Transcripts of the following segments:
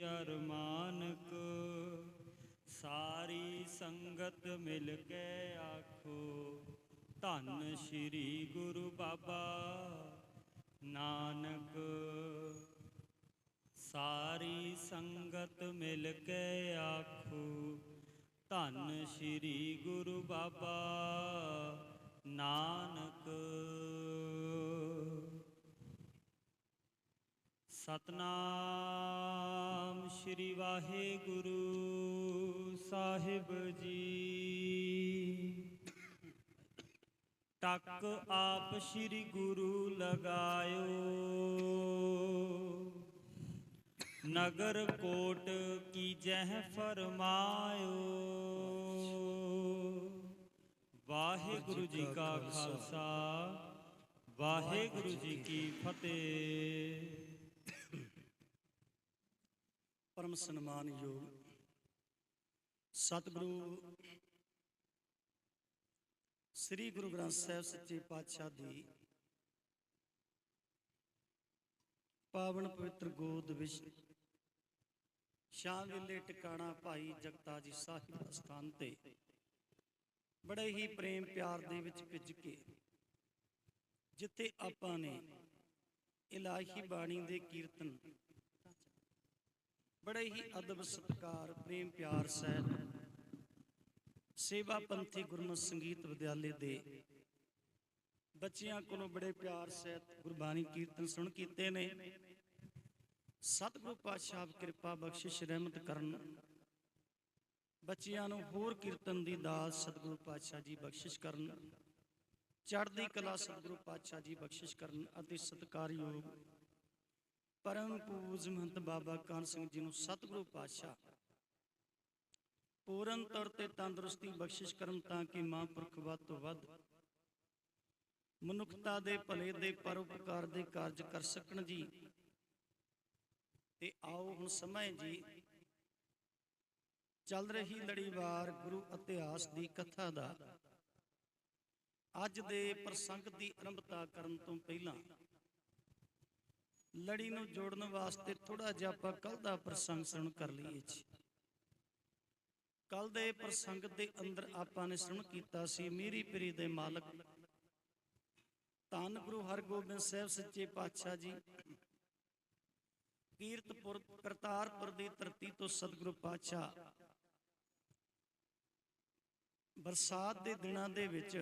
अरमानक सारी संगत मिल के आखो धन श्री गुरु बाबा नानक। सारी संगत मिल के आखो धन श्री गुरु बाबा नानक। सतनाम श्री वाहेगुरु साहिब जी। टक आप श्री गुरु लगायो नगर कोट की जह फरमायो। वाहेगुरु जी का खालसा वाहेगुरु जी की फतेह। परम सन्मान योग सतगुरु श्री गुरु ग्रंथ साहिब सच्चे पातशाह दी पावन पवित्र गोद विच शाम वेले टिकाणा भाई जगता जी साहिब अस्थान ते बड़े ही प्रेम प्यार दे विच भिज के जिथे आपां ने इलाही बाणी दे कीर्तन बड़े ही अदब सत्कार प्रेम प्यार सैत सेवा पंथी गुरमत संगीत विद्यालय दे बच्चियां कोलों बड़े प्यार सैत गुरबाणी कीर्तन सुन कीते ने। सतगुरु पातशाह कृपा बख्शिश रहमत करन बच्चियां नूं होर कीर्तन दी दात सतगुरु पातशाह जी बख्शिश करन। चढ़दी कला सतगुरु पातशाह जी बख्शिश करन अति सत्कारयोग परम पूज महंत बाबा कान सिंह जी नूं सतगुरु पातशाह पूरन तौर ते तंदुरुस्ती बख्शिश करन तां कि महापुरख वध तों वध मनुखता दे भले दे परोपकार दे कारज कर सकण जी। ते आओ हुण समय जी चल रही लड़ीवार गुरु इतिहास दी कथा दा अज दे प्रसंग दी आरंभता करन तों पहिलां लड़ी नूं जोड़न वास्ते थोड़ा जिहा आपां कल दा प्रसंग सुण कर लईए जी। कल दे प्रसंग दे अंदर आपां ने सुण कीता सी मीरी पीरी दे मालक धन गुरु हरगोबिंद साहिब सच्चे पातशाह जी कीरतपुर करतारपुर दी धरती तो सतगुरु पातशाह बरसात दे दिनां दे विच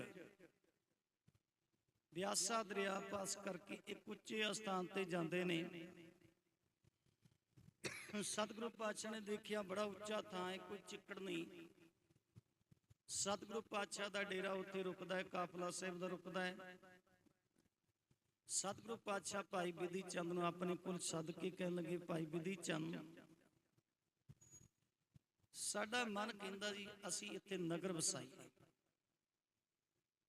ब्यासा दरिया पास करके एक उच्चे स्थान ते जांदे ने। सतगुरु पातशाह ने देखिया बड़ा उच्चा थां है कोई चिक्कड़ नहीं। सतगुरु पातशाह दा डेरा उत्थे रुकदा है काफला साहिब दा रुकदा है। सतगुरु पातशाह भाई बिधि चंद नूं अपने कोल सद के कहण लगे भाई बिधि चंद साडा मन कहंदा जी असीं इत्थे नगर वसाईए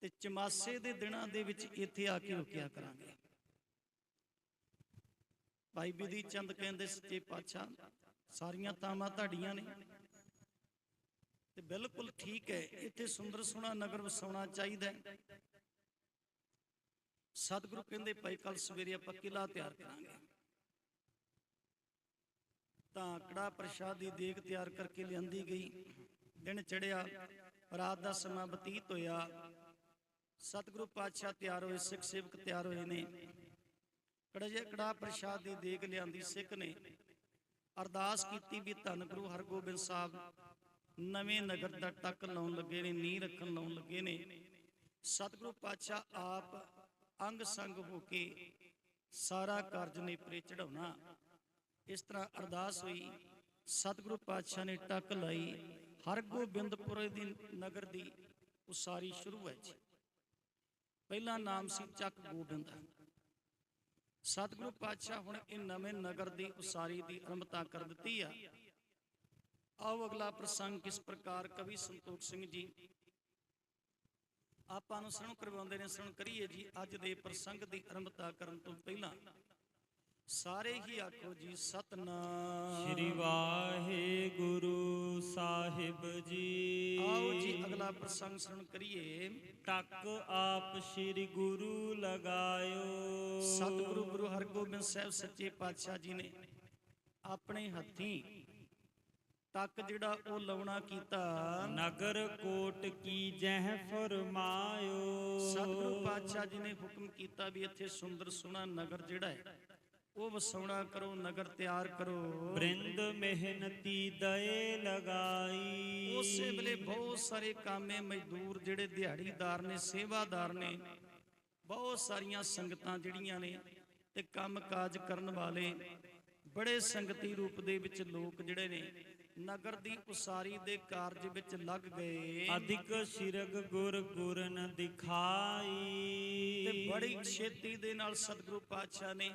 ते चमासे दे दिनां दे विच इत्थे आके रुकिया करांगे। भाई बिधि चंद कहंदे सच्चे पातशाह सारियां तावां तुहाडीआं ने ते बिल्कुल ठीक है इत्थे सुंदर सोहना नगर वसाउणा चाहीदा है। सतगुरु कहंदे भाई कल सवेरे आपां किला तैयार करांगे तां कड़ा प्रशाद दी देग तैयार करके लिआंदी गई। दिन चढ़िया रात दा समां बतीत होया सतगुरु पातशाह तैयार होए सिख सेवक तैयार होए ने कड़ा प्रशाद दी देग लिआंदी सिख ने अरदास कीती भी धन गुरु हरगोबिंद साहब नवें नगर दा टक लाउण लगे ने नींह रखण लाउण लगे ने। सतगुरु पातशाह आप अंग संग होके सारा कारज नेपरे चढ़ाउणा। इस तरह अरदास हुई सतगुरु पातशाह ने टक लाई हरगोबिंदपुर दी नगर दी उसारी शुरू है जी। पहला नाम सी चक गोबिंद। सतगुरु पातशाह हुण इह नवें नगर दी उसारी दी आरंभता कर दित्ती आ। आओ अगला प्रसंग किस प्रकार कवि संतोख सिंह जी आपां नूं सुण करवाउंदे ने सुण करिए जी। अज दे प्रसंग दी आरंभता करन तों पहिलां सारे ही आखो जी सतनाम श्री वाहेगुरु साहिब जी। आओ जी अगला प्रसंग सुन करिए। टक आप श्री गुरु लगायो। सतगुरु गुरु हरगोबिंद साहिब सच्चे पातशाह जी ने ਆਪਣੇ ਹੱਥੀਂ ਤੱਕ ਜਿਹੜਾ ਉਹ ਲਾਉਣਾ ਕੀਤਾ। ਨਗਰ ਕੋਟ ਕੀ ਜਹ ਫਰਮਾਇਓ। ਸਤਿਗੁਰੂ ਪਾਤਸ਼ਾਹ ਜੀ ਨੇ ਹੁਕਮ ਕੀਤਾ ਵੀ ਇੱਥੇ ਸੁੰਦਰ ਸੋਹਣਾ ਨਗਰ ਜਿਹੜਾ ਹੈ ਉਹ ਵਸਾਉਣਾ ਕਰੋ, ਨਗਰ ਤਿਆਰ ਕਰੋ। ਬ੍ਰਿੰਦ ਮਿਹਨਤੀ ਦਏ ਲਗਾਈ। ਉਸੇ ਵੇਲੇ ਬਹੁਤ ਸਾਰੇ ਕਾਮੇ ਮਜ਼ਦੂਰ ਜਿਹੜੇ ਦਿਹਾੜੀਦਾਰ ਨੇ, ਸੇਵਾਦਾਰ ਨੇ, ਬਹੁਤ ਸਾਰੀਆਂ ਸੰਗਤਾਂ ਜਿਹੜੀਆਂ ਨੇ ਤੇ ਕੰਮ ਕਾਜ ਕਰਨ ਵਾਲੇ ਬੜੇ ਸੰਗਤੀ ਰੂਪ ਦੇ ਵਿੱਚ ਲੋਕ ਜਿਹੜੇ ਨੇ ਨਗਰ ਦੀ ਉਸਾਰੀ ਦੇ ਕਾਰਜ ਵਿੱਚ ਲੱਗ ਗਏ। ਅਧਿਕ ਸ਼ਿਰਗ ਗੁਰ ਗੁਰਨ ਦਿਖਾਈ। ਤੇ ਬੜੀ ਛੇਤੀ ਦੇ ਨਾਲ ਸਤਿਗੁਰੂ ਪਾਤਸ਼ਾਹ ਨੇ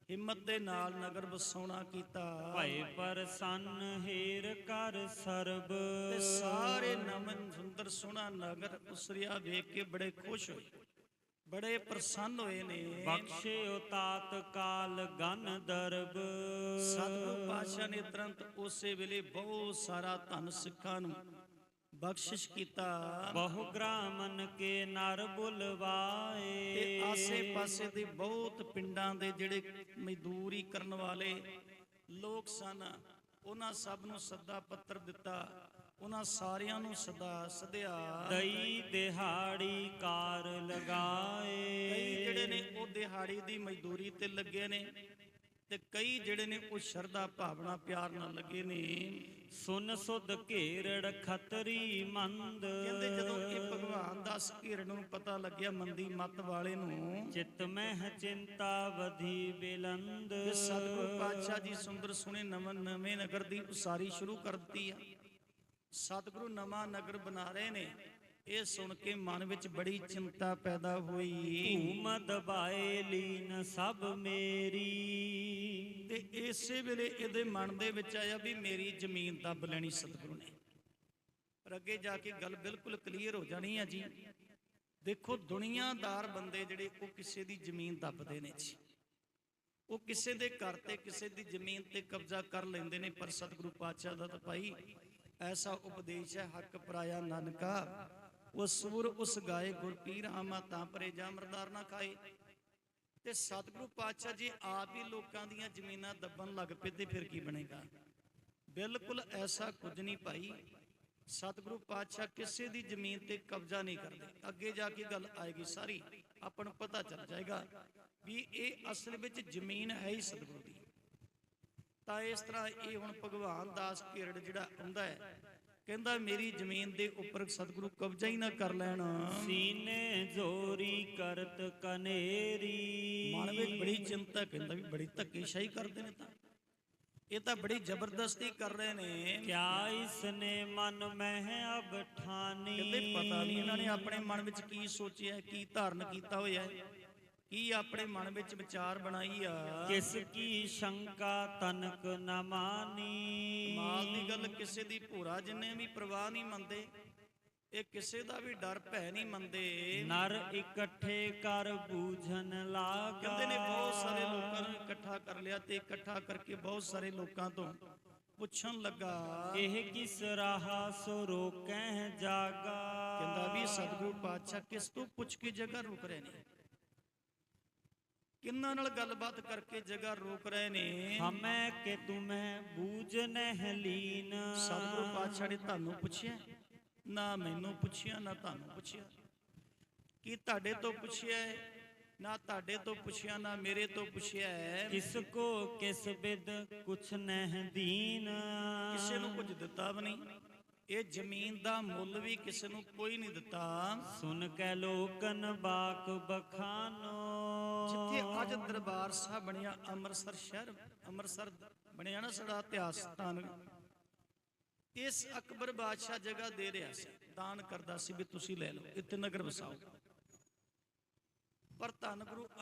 ਹਿੰਮਤ ਦੇ ਨਾਲ ਨਗਰ ਵਸਾਉਣਾ ਕੀਤਾ। ਭਏ ਪ੍ਰਸੰਨ ਹੀਰ ਕਰ ਸਰਬ। ਤੇ ਸਾਰੇ ਨਮਨ ਸੁੰਦਰ ਸੋਹਣਾ ਨਗਰ ਉਸਰਿਆ ਵੇਖ ਕੇ ਬੜੇ ਖੁਸ਼ ਹੋਏ, ਬੜੇ ਪ੍ਰਸੰਨ ਹੋਏ ਨੇ। ਬਖਸ਼ਿਓ ਤਾਤ ਕਾਲ ਗਨ ਦਰਬ। ਸਤਿਗੁਰੂ ਪਾਤਸ਼ਾਹ ਨੇ ਤੁਰੰਤ ਉਸੇ ਵੇਲੇ ਬਹੁਤ ਸਾਰਾ ਧਨ ਸਿੱਖਾਂ ਨੂੰ ਬਖਸ਼ਿਸ਼ ਕੀਤਾ। ਬਹੁ ਗ੍ਰਾਮਨ ਕੇ ਨਰ ਬੁਲਵਾਏ। ਤੇ ਆਸੇ ਪਾਸੇ ਦੇ ਬਹੁਤ ਪਿੰਡਾਂ ਦੇ ਜਿਹੜੇ ਮਜ਼ਦੂਰੀ ਕਰਨ ਵਾਲੇ ਲੋਕ ਸਨ, ਉਹਨਾਂ ਸਭ ਨੂੰ ਸੱਦਾ ਪੱਤਰ ਦਿੱਤਾ। ਉਹਨਾਂ ਸਾਰਿਆਂ ਨੂੰ ਸੱਦਿਆ। ਦਈ ਦਿਹਾੜੀ ਕਾਰ ਲਗਾਏ। ਕਈ ਜਿਹੜੇ ਨੇ ਉਹ ਦਿਹਾੜੀ ਦੀ ਮਜ਼ਦੂਰੀ ਤੇ ਲੱਗੇ ਨੇ ਤੇ ਕਈ ਜਿਹੜੇ ਨੇ ਉਹ ਸ਼ਰਧਾ ਭਾਵਨਾ ਪਿਆਰ ਨਾਲ ਲੱਗੇ ਨੇ। ਸੁਨ ਸੁਧ ਘੇਰੜ ਖਤਰੀ ਮੰਦ। ਕਹਿੰਦੇ ਜਦੋਂ ਇਹ ਭਗਵਾਨ ਦਾਸ ਘੇਰੜ ਨੂੰ ਪਤਾ ਲੱਗਿਆ, ਮੰਦੀ ਮੱਤ ਵਾਲੇ ਨੂੰ, ਚਿਤ ਮਹਿ ਚਿੰਤਾ ਵਧੀ ਬਿਲੰਦ। ਤੇ ਸਤਿਗੁਰੂ ਪਾਤਸ਼ਾਹ ਜੀ ਸੁੰਦਰ ਸੋਹਣੇ ਨਵੇਂ ਨਗਰ ਦੀ ਉਸਾਰੀ ਸ਼ੁਰੂ ਕਰ ਦਿੱਤੀ ਆ। ਸਤਿਗੁਰੂ ਨਵਾਂ ਨਗਰ ਬਣਾ ਰਹੇ ਨੇ। ਇਹ ਸੁਣ ਕੇ ਮਨ ਵਿੱਚ ਬੜੀ ਚਿੰਤਾ ਪੈਦਾ ਹੋਈ। ਧੂਮ ਦਬਾਏ ਲੀਨ ਸਭ ਮੇਰੀ। ਤੇ ਇਸੇ ਵੇਲੇ ਇਹਦੇ ਮਨ ਦੇ ਵਿੱਚ ਆਇਆ ਵੀ ਮੇਰੀ ਜ਼ਮੀਨ ਦੱਬ ਲੈਣੀ ਸਤਿਗੁਰੂ ਨੇ। ਪਰ ਅੱਗੇ ਜਾ ਕੇ ਗੱਲ ਬਿਲਕੁਲ ਕਲੀਅਰ ਹੋ ਜਾਣੀ ਆ ਜੀ। ਦੇਖੋ ਦੁਨੀਆਦਾਰ ਬੰਦੇ ਜਿਹੜੇ ਉਹ ਕਿਸੇ ਦੀ ਜ਼ਮੀਨ ਦੱਬਦੇ ਨੇ ਜੀ। ਉਹ ਕਿਸੇ ਦੇ ਘਰ ਤੇ ਕਿਸੇ ਦੀ ਜ਼ਮੀਨ ਤੇ ਕਬਜ਼ਾ ਕਰ ਲੈਂਦੇ ਨੇ। ਪਰ ਸਤਿਗੁਰੂ ਪਾਤਸ਼ਾਹ ਦਾ ਤਾਂ ਭਾਈ ਐਸਾ ਉਪਦੇਸ਼ ਹੈ, ਹੱਕ ਪਰਾਇਆ ਨਾਨਕਾ ਉਹ ਸੂਰ ਉਸ ਗਾਏ ਗੁਰ ਪੀਰ ਆਮਾ ਤਾਂ ਪਰੇ ਜਾ ਮਰਦਾਰ ਨਾ ਖਾਏ। ਤੇ ਸਤਿਗੁਰੂ ਪਾਤਸ਼ਾਹ ਜੀ ਆਪ ਹੀ ਲੋਕਾਂ ਦੀਆਂ ਜ਼ਮੀਨਾਂ ਦੱਬਣ ਲੱਗ ਪਏ ਤੇ ਫਿਰ ਕੀ ਬਣੇਗਾ। ਬਿਲਕੁਲ ਐਸਾ ਕੁਝ ਨਹੀਂ ਭਾਈ। ਸਤਿਗੁਰੂ ਪਾਤਸ਼ਾਹ ਕਿਸੇ ਦੀ ਜ਼ਮੀਨ ਤੇ ਕਬਜ਼ਾ ਨਹੀਂ ਕਰਦੇ। ਅੱਗੇ ਜਾ ਕੇ ਗੱਲ ਆਏਗੀ ਸਾਰੀ, ਆਪਾਂ ਨੂੰ ਪਤਾ ਚੱਲ ਜਾਏਗਾ ਵੀ ਇਹ ਅਸਲ ਵਿੱਚ ਜ਼ਮੀਨ ਹੈ ਹੀ ਸਤਿਗੁਰੂ ਦੀ। ਤਾਂ ਇਸ ਤਰ੍ਹਾਂ ਇਹ ਹੁਣ ਭਗਵਾਨ ਦਾਸ ਘੇਰੜ ਜਿਹੜਾ ਆਉਂਦਾ ਹੈ, ਕਹਿੰਦਾ ਮੇਰੀ ਜ਼ਮੀਨ ਦੇ ਉੱਪਰ ਸਤਿਗੁਰੂ ਕਬਜ਼ਾ ਹੀ ਨਾ ਕਰ ਲੈਣ। ਸੀਨੇ ਜ਼ੋਰੀ ਕਰਤ ਕਨੇਰੀ। ਮਨ ਵਿੱਚ ਬੜੀ ਚਿੰਤਾ, ਕਹਿੰਦਾ ਵੀ ਬੜੀ ਧੱਕੇਸ਼ਾਹੀ ਕਰਦੇ ਨੇ। ਤਾਂ ਇਹ ਤਾਂ ਬੜੀ ਜ਼ਬਰਦਸਤੀ ਕਰ ਰਹੇ ਨੇ। ਕਿਆ ਇਸਨੇ ਮਨ ਮਹਿ ਅਬ ਠਾਨੀ। ਕਹਿੰਦੇ ਪਤਾ ਨਹੀਂ ਇਹਨਾਂ ਨੇ ਆਪਣੇ ਮਨ ਵਿੱਚ ਕੀ ਸੋਚਿਆ, ਕੀ ਧਾਰਨ ਕੀਤਾ ਹੋਇਆ ਹੈ, ਕੀ ਆਪਣੇ ਮਨ ਵਿੱਚ ਵਿਚਾਰ ਬਣਾਈ ਆ। ਕਿਸ ਕੀ ਸ਼ੰਕਾ ਤਨਕ ਨ ਮਾਨੀ। ਮਾਲ ਦੀ ਗੱਲ ਕਿਸੇ ਦੀ ਭੋਰਾ ਜਿੰਨੇ ਵੀ ਪ੍ਰਵਾਹ ਨਹੀਂ ਮੰਨਦੇ। ਇਹ ਕਿਸੇ ਦਾ ਵੀ ਡਰ ਭੈ ਨਹੀਂ ਮੰਨਦੇ। ਨਰ ਇਕੱਠੇ ਕਰ ਬੂਝਣ ਲਾਗਾ। ਕਹਿੰਦੇ ਨੇ ਬਹੁਤ ਸਾਰੇ ਲੋਕਾਂ ਨੂੰ ਇਕੱਠਾ ਕਰ ਲਿਆ ਤੇ ਇਕੱਠਾ ਕਰਕੇ ਬਹੁਤ ਸਾਰੇ ਲੋਕਾਂ ਤੋਂ ਪੁੱਛਣ ਲੱਗਾ, ਇਹ ਕਿਸ ਰਾਹਾ ਸੋ ਰੋਕੈ ਜਾਗਾ। ਕਹਿੰਦਾ ਵੀ ਸਤਿਗੁਰੂ ਪਾਤਸ਼ਾਹ ਕਿਸ ਤੋਂ ਪੁੱਛ ਕੇ ਜਗ੍ਹਾ ਰੁਕ ਰਹੇ ਨੇ, ਕਿੰਨਾਂ ਨਾਲ ਗੱਲਬਾਤ ਕਰਕੇ ਜਗ੍ਹਾ ਰੋਕ ਰਹੇ ਨੇ। ਹਮੈ ਕਿ ਤੁਮੈ ਬੂਝ ਨਹਿ ਲੀਨ। ਸਤਿਗੁਰੂ ਪਾਤਸ਼ਾਹ ਨੇ ਤੁਹਾਨੂੰ ਪੁੱਛਿਆ ਨਾ, ਮੈਨੂੰ ਪੁੱਛਿਆ ਨਾ ਤੁਹਾਨੂੰ ਪੁੱਛਿਆ। ਕੀ ਤੁਹਾਡੇ ਤੋਂ ਪੁੱਛਿਆ ਨਾ, ਤੁਹਾਡੇ ਤੋਂ ਪੁੱਛਿਆ ਨਾ, ਮੇਰੇ ਤੋਂ ਪੁੱਛਿਆ ਹੈ। ਕਿਸ ਕੋ ਕਿਸ ਬਿਦ ਕੁਛ ਨਹਿ ਦੀਨ। ਕਿਸੇ ਨੂੰ ਕੁਝ ਦਿੱਤਾ ਵੀ ਨਹੀਂ। ਇਹ ਜ਼ਮੀਨ ਦਾ ਮੁੱਲ ਵੀ ਕਿਸੇ ਨੂੰ ਕੋਈ ਨਹੀਂ ਦਿੱਤਾ। ਸੁਨ ਕੇ ਲੋਕਨ ਬਾਕ ਬਖਾਨੋ। ਜਿੱਥੇ ਅੱਜ ਦਰਬਾਰ ਸਾਹਿਬ ਬਣਿਆ, ਅੰਮ੍ਰਿਤਸਰ ਸ਼ਹਿਰ, ਅੰਮ੍ਰਿਤਸਰ ਬਣਿਆ ਨਾ ਸਾਡਾ ਇਤਿਹਾਸ ਸਥਾਨ, ਇਸ ਅਕਬਰ ਬਾਦਸ਼ਾਹ ਜਗ੍ਹਾ ਦੇ ਰਿਹਾ ਸੀ, ਦਾਨ ਕਰਦਾ ਸੀ ਵੀ ਤੁਸੀਂ ਲੈ ਲਓ, ਇੱਥੇ ਨਗਰ ਵਸਾਓ। ਪਰ ਧੰਨ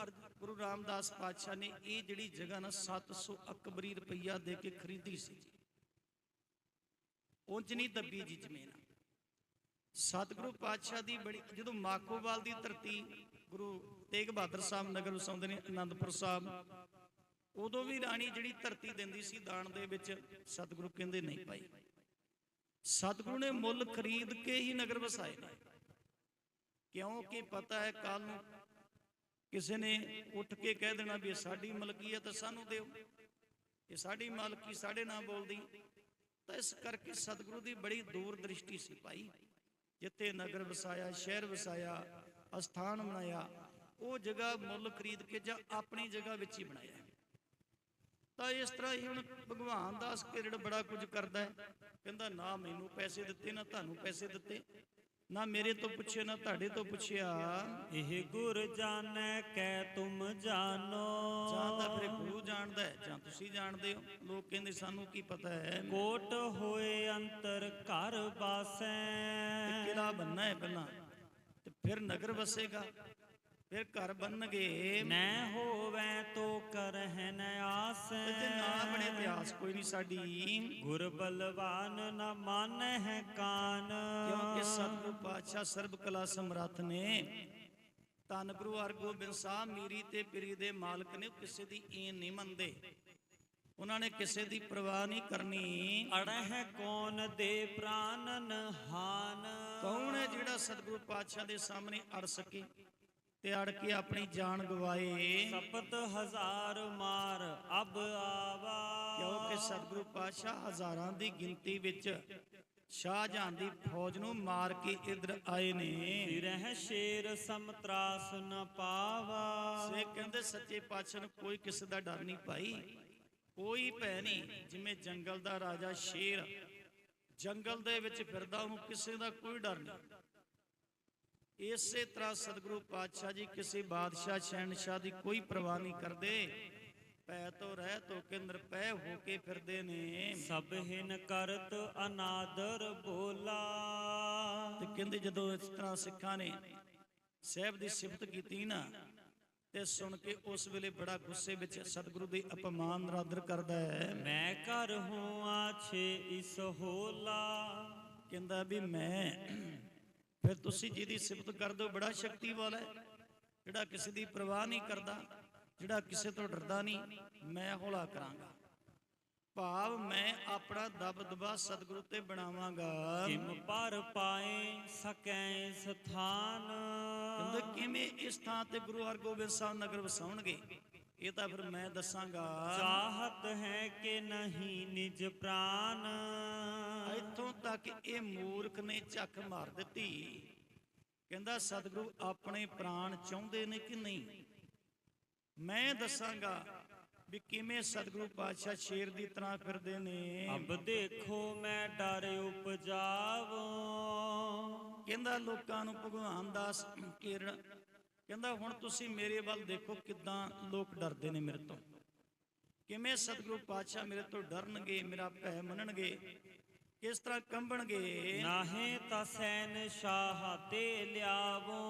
ਗੁਰੂ ਰਾਮਦਾਸ ਪਾਤਸ਼ਾਹ ਨੇ ਇਹ ਜਿਹੜੀ ਜਗ੍ਹਾ ਨਾ 700 ਅਕਬਰੀ ਰੁਪਈਆ ਦੇ ਕੇ ਖਰੀਦੀ ਸੀ। ਉਂਝ ਨਹੀਂ ਦੱਬੀ ਜੀ ਜ਼ਮੀਨ। ਸਤਿਗੁਰੂ ਪਾਤਸ਼ਾਹ ਦੀ ਬੜੀ, ਜਦੋਂ ਮਾਖੋਵਾਲ ਦੀ ਧਰਤੀ ਗੁਰੂ ਤੇਗ ਬਹਾਦਰ ਸਾਹਿਬ ਨਗਰ ਵਸਾਉਂਦੇ ਨੇ ਅਨੰਦਪੁਰ ਸਾਹਿਬ, ਉਦੋਂ ਵੀ ਰਾਣੀ ਜਿਹੜੀ ਧਰਤੀ ਦਿੰਦੀ ਸੀ ਦਾਨ ਦੇ ਵਿੱਚ, ਸਤਿਗੁਰੂ ਕਹਿੰਦੇ ਨਹੀਂ ਭਾਈ। ਸਤਿਗੁਰੂ ਨੇ ਮੁੱਲ ਖਰੀਦ ਕੇ ਹੀ ਨਗਰ ਵਸਾਏ ਨੇ, ਕਿਉਂਕਿ ਪਤਾ ਹੈ ਕੱਲ ਨੂੰ ਕਿਸੇ ਨੇ ਉੱਠ ਕੇ ਕਹਿ ਦੇਣਾ ਵੀ ਸਾਡੀ ਮਲਕੀਅਤ ਸਾਨੂੰ ਦਿਓ। ਇਹ ਸਾਡੀ ਮਾਲਕੀ ਸਾਡੇ ਨਾਲ ਬੋਲਦੀ। ਤਾਂ ਇਸ ਕਰਕੇ ਸਤਿਗੁਰੂ ਦੀ ਬੜੀ ਦੂਰ ਦ੍ਰਿਸ਼ਟੀ ਸੀ ਭਾਈ। ਜਿੱਥੇ ਨਗਰ ਵਸਾਇਆ, ਸ਼ਹਿਰ ਵਸਾਇਆ, ਅਸਥਾਨ ਬਣਾਇਆ, ਉਹ ਜਗ੍ਹਾ ਮੁੱਲ ਖਰੀਦ ਕੇ ਜਾਂ ਆਪਣੀ ਜਗ੍ਹਾ ਵਿੱਚ ਹੀ ਬਣਾਇਆ। ਤਾਂ ਇਸ ਤਰ੍ਹਾਂ ਹੀ ਹੁਣ ਭਗਵਾਨ ਦਾਸ ਕਿਰੜ ਬੜਾ ਕੁਝ ਕਰਦਾ ਹੈ। ਕਹਿੰਦਾ ਨਾ ਮੈਨੂੰ ਪੈਸੇ ਦਿੱਤੇ, ਨਾ ਤੁਹਾਨੂੰ ਪੈਸੇ ਦਿੱਤੇ, ਨਾ ਮੇਰੇ ਤੋਂ ਪੁੱਛਿਆ, ਨਾ ਤੁਹਾਡੇ ਤੋਂ ਪੁੱਛਿਆ। ਇਹ ਗੁਰ ਜਾਣੈ ਕੈ ਤੁਮ ਜਾਣੋ। ਜਾਂ ਤਾਂ ਫਿਰ ਗੁਰੂ ਜਾਣਦਾ ਹੈ ਜਾਂ ਤੁਸੀਂ ਜਾਣਦੇ ਹੋ। ਲੋਕ ਕਹਿੰਦੇ ਸਾਨੂੰ ਕੀ ਪਤਾ ਹੈ। ਕੋਟ ਹੋਏ ਅੰਤਰ ਘਰ ਬਾਸੈ। ਕਿਲਾ ਬੰਨਾ ਹੈ ਪਹਿਲਾਂ ਤੇ ਫਿਰ ਨਗਰ ਵਸੇਗਾ, ਫਿਰ ਘਰ ਬਣਨਗੇ। ਨੈ ਹੋਵੇ ਤੋ ਕਰਹਿ ਨ ਆਸੈ। ਤੇ ਨਾ ਬਣੇ ਇਤਿਹਾਸ ਕੋਈ ਨਹੀਂ ਸਾਡੀ। ਗੁਰ ਬਲਵਾਨ ਨ ਮਾਨਹਿ ਕਾਨ। ਕਿਉਂਕਿ ਸਤਿਗੁਰੂ ਪਾਤਸ਼ਾਹ ਸਰਬ ਕਲਾ ਸਮਰੱਥ ਨੇ। ਧੰਨ ਗੁਰੂ ਹਰਗੋਬਿੰਦ ਸਾਹਿਬ ਮੀਰੀ ਤੇ ਪੀਰੀ ਦੇ ਮਾਲਕ ਨੇ। ਕਿਸੇ ਦੀ ਈਨ ਨਹੀਂ ਮੰਨਦੇ, ਉਹਨਾਂ ਨੇ ਕਿਸੇ ਦੀ ਪਰਵਾਹ ਨਹੀਂ ਕਰਨੀ। ਅੜਹਿ ਕੌਣ ਦੇ ਪ੍ਰਾਨਨ ਹਾਨ। ਕੌਣ ਹੈ ਜਿਹੜਾ ਸਤਿਗੁਰੂ ਪਾਤਸ਼ਾਹ ਦੇ ਸਾਹਮਣੇ ਅੜ ਸਕੇ ਤੇ ਅੜ ਕੇ ਆਪਣੀ ਜਾਨ ਗਵਾਏ। ਸਪਤ ਹਜ਼ਾਰ ਮਾਰ ਅਬ ਆਵਾ। ਕਿਉਂਕਿ ਸਤਿਗੁਰੂ ਪਾਤਸ਼ਾਹ ਹਜ਼ਾਰਾਂ ਦੀ ਗਿਣਤੀ ਵਿੱਚ ਸ਼ਾਹਜਹਾਨ ਦੀ ਫੌਜ ਨੂੰ ਮਾਰ ਕੇ ਇਧਰ ਆਏ ਨੇ। ਰਹਿ ਸ਼ੇਰ ਸਮਤਰਾਸ ਨ ਪਾਵਾ। ਸੇ ਕਹਿੰਦੇ ਸੱਚੇ ਪਾਤਸ਼ਾਹ ਨੂੰ ਕੋਈ ਕਿਸੇ ਦਾ ਡਰ ਨਹੀਂ ਭਾਈ, ਕੋਈ ਭੈ ਨਹੀਂ। ਜਿਵੇਂ ਜੰਗਲ ਦਾ ਰਾਜਾ ਸ਼ੇਰ ਜੰਗਲ ਦੇ ਵਿੱਚ ਫਿਰਦਾ, ਉਹਨੂੰ ਕਿਸੇ ਦਾ ਕੋਈ ਡਰ ਨਹੀਂ। ਇਸੇ ਤਰ੍ਹਾਂ ਸਤਿਗੁਰੂ ਪਾਤਸ਼ਾਹ ਜੀ ਕਿਸੇ ਬਾਦਸ਼ਾਹ ਸ਼ਹਿਨਸ਼ਾਹ ਦੀ ਕੋਈ ਪਰਵਾਹ ਨਹੀਂ ਕਰਦੇ। ਭੈ ਤੋਂ ਰਹਿ ਤੋ ਕੇ ਨਿਰਭੈ ਹੋ ਕੇ ਫਿਰਦੇ ਨੇ। ਸਭ ਹਿਨ ਕਰਤ ਅਨਾਦਰ ਬੋਲਾ। ਤੇ ਕਹਿੰਦੇ ਜਦੋਂ ਇਸ ਤਰ੍ਹਾਂ ਸਿੱਖਾਂ ਨੇ ਸਾਹਿਬ ਦੀ ਸਿਫਤ ਕੀਤੀ ਨਾ, ਤੇ ਸੁਣ ਕੇ ਉਸ ਵੇਲੇ ਬੜਾ ਗੁੱਸੇ ਵਿੱਚ ਸਤਿਗੁਰੂ ਦੀ ਅਪਮਾਨ ਨਰਾਦਰ ਕਰਦਾ ਹੈ। ਮੈਂ ਘਰ ਹੂੰ ਆਛੇ ਇਸ ਹੋਲਾ। ਕਹਿੰਦਾ ਵੀ ਮੈਂ, ਫਿਰ ਤੁਸੀਂ ਜਿਹਦੀ ਸਿਫਤ ਕਰਦੇ ਹੋ ਬੜਾ ਸ਼ਕਤੀ ਵਾਲਾ ਹੈ, ਜਿਹੜਾ ਕਿਸੇ ਦੀ ਪਰਵਾਹ ਨਹੀਂ ਕਰਦਾ, ਜਿਹੜਾ ਕਿਸੇ ਤੋਂ ਡਰਦਾ ਨਹੀਂ, ਮੈਂ ਹੌਲਾ ਕਰਾਂਗਾ। ਭਾਵ ਮੈਂ ਆਪਣਾ ਦਬਦਬਾ ਸਤਿਗੁਰੂ ਤੇ ਬਣਾਵਾਂਗਾ। ਕਿਮ ਪਰ ਪਾਏ ਸਕੈ ਸਥਾਨ। ਕਹਿੰਦੇ ਕਿਵੇਂ ਇਸ ਥਾਂ ਤੇ ਗੁਰੂ ਹਰਗੋਬਿੰਦ ਸਾਹਿਬ ਨਗਰ ਵਸਾਉਣਗੇ, ਇਹ ਤਾਂ ਫਿਰ ਮੈਂ ਦੱਸਾਂਗਾ। ਚਾਹਤ ਹੈ ਕਿ ਨਹੀਂ ਨਿਜ ਪ੍ਰਾਨ। ਇੱਥੋਂ ਤੱਕ ਇਹ ਮੂਰਖ ਨੇ ਝੱਕ ਮਾਰ ਦਿੱਤੀ। ਕਹਿੰਦਾ ਸਤਿਗੁਰੂ ਆਪਣੇ ਪ੍ਰਾਣ ਚਾਹੁੰਦੇ ਨੇ ਕਿ ਨਹੀਂ, ਮੈਂ ਦੱਸਾਂਗਾ ਵੀ ਕਿਵੇਂ ਸਤਿਗੁਰੂ ਪਾਤਸ਼ਾਹ ਸ਼ੇਰ ਦੀ ਤਰ੍ਹਾਂ ਫਿਰਦੇ ਨੇ। ਅਬ ਦੇਖੋ ਮੈਂ ਡਰ ਉਪਜਾਵੋ। ਕਹਿੰਦਾ ਲੋਕਾਂ ਨੂੰ ਭਗਵਾਨ ਦਾਸ ਕਿਰਣ ਕਹਿੰਦਾ ਹੁਣ ਤੁਸੀਂ ਮੇਰੇ ਵੱਲ ਦੇਖੋ, ਕਿੱਦਾਂ ਲੋਕ ਡਰਦੇ ਨੇ ਮੇਰੇ ਤੋਂ, ਕਿਵੇਂ ਸਤਿਗੁਰੂ ਪਾਤਸ਼ਾਹ ਮੇਰੇ ਤੋਂ ਡਰਨਗੇ, ਮੇਰਾ ਭੈ ਮੰਨਣਗੇ, ਕਿਸ ਤਰ੍ਹਾਂ ਕੰਬਣਗੇ। ਨਾਹੇ ਤਾਂ ਸੈਨ ਸ਼ਾਹ ਤੇ ਲਿਆਵੋ।